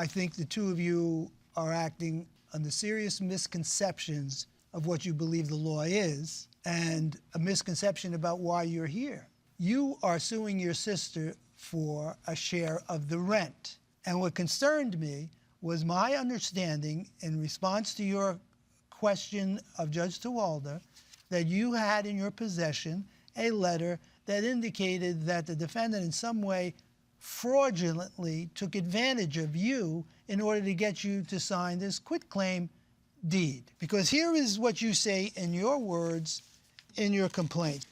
I think the two of you are acting under serious misconceptions of what you believe the law is and a misconception about why you're here. You are suing your sister for a share of the rent. And what concerned me was my understanding in response to your question of Judge Tewalder that you had in your possession a letter that indicated that the defendant in some way fraudulently took advantage of you in order to get you to sign this quitclaim deed. Because here is what you say in your words in your complaint.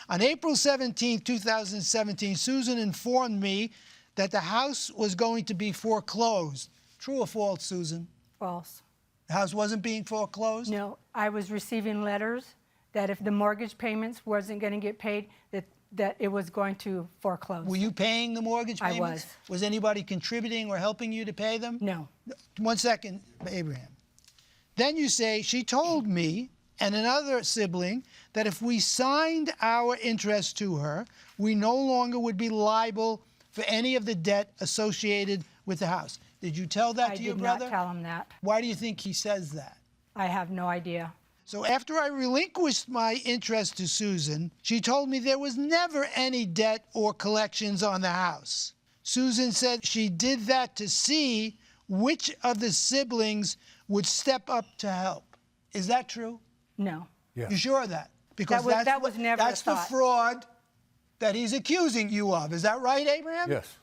On April 17, 2017, Susan informed me that the house was going to be foreclosed. True or false, Susan? False. The house wasn't being foreclosed? No, I was receiving letters that if the mortgage payments wasn't going to get paid, that it was going to foreclose. Were you paying the mortgage payments? I was. Was anybody contributing or helping you to pay them? No. 1 second, Abraham. Then you say, she told me and another sibling that if we signed our interest to her, we no longer would be liable for any of the debt associated with the house. Did you tell that to your brother? I did not tell him that. Why do you think he says that? I have no idea. So after I relinquished my interest to Susan, she told me there was never any debt or collections on the house. Susan said she did that to see which of the siblings would step up to help. Is that true? No. Yeah. You sure of that? Because that was never that's the fraud that he's accusing you of. Is that right, Abraham? Yes.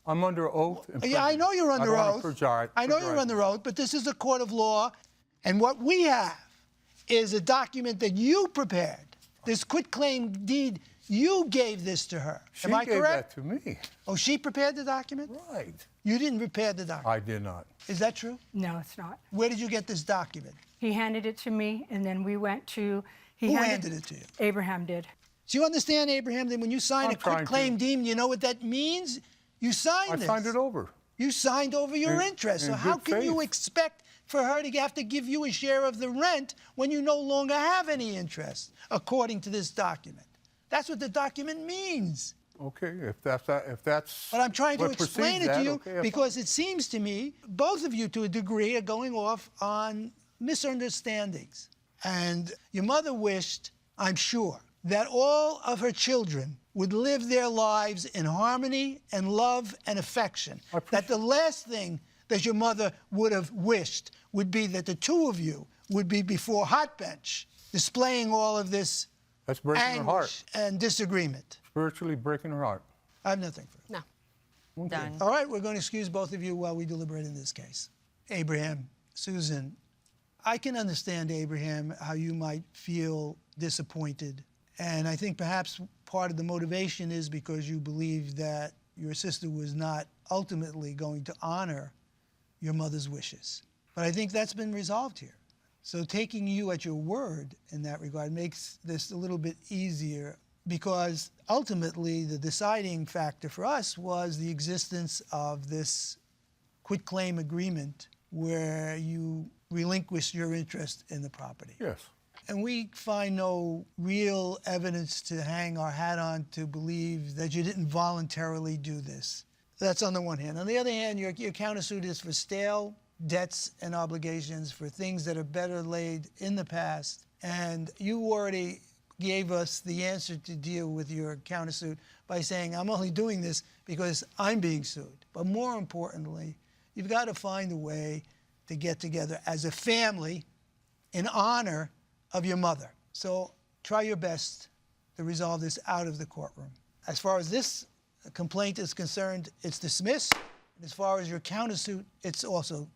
I'm under oath. Yeah, I know you're under oath. I know you're under oath, but this is a court of law. And what we have is a document that you prepared. This quitclaim deed, you gave this to her. Am I correct? She gave that to me. Oh, she prepared the document? Right. You didn't prepare the document? I did not. Is that true? No, it's not. Where did you get this document? He handed it to me, and then we went to... Who handed it to you? Abraham did. Do you understand, Abraham, that when you sign a quitclaim deed, you know what that means? You signed this. I signed it over. You signed over your interest. So how can you expect for her to have to give you a share of the rent when you no longer have any interest, according to this document? That's what the document means. Okay, if that's. But I'm trying to explain it to you because it seems to me both of you, to a degree, are going off on misunderstandings. And your mother wished, I'm sure, that all of her children would live their lives in harmony and love and affection. That the last thing that your mother would have wished would be that the two of you would be before hot bench displaying all of this anguish and disagreement. Spiritually breaking her heart. I have nothing for it. No. Okay. Done. All right, we're going to excuse both of you while we deliberate in this case. Abraham, Susan, I can understand, Abraham, how you might feel disappointed. And I think perhaps part of the motivation is because you believe that your sister was not ultimately going to honor your mother's wishes. But I think that's been resolved here. So taking you at your word in that regard makes this a little bit easier, because ultimately the deciding factor for us was the existence of this quitclaim agreement where you relinquished your interest in the property. Yes. And we find no real evidence to hang our hat on to believe that you didn't voluntarily do this. That's on the one hand. On the other hand, your countersuit is for stale debts and obligations, for things that are better laid in the past. And you already gave us the answer to deal with your countersuit by saying, I'm only doing this because I'm being sued. But more importantly, you've got to find a way to get together as a family in honor of your mother. So try your best to resolve this out of the courtroom. As far as this complaint is concerned, it's dismissed. And as far as your countersuit, it's also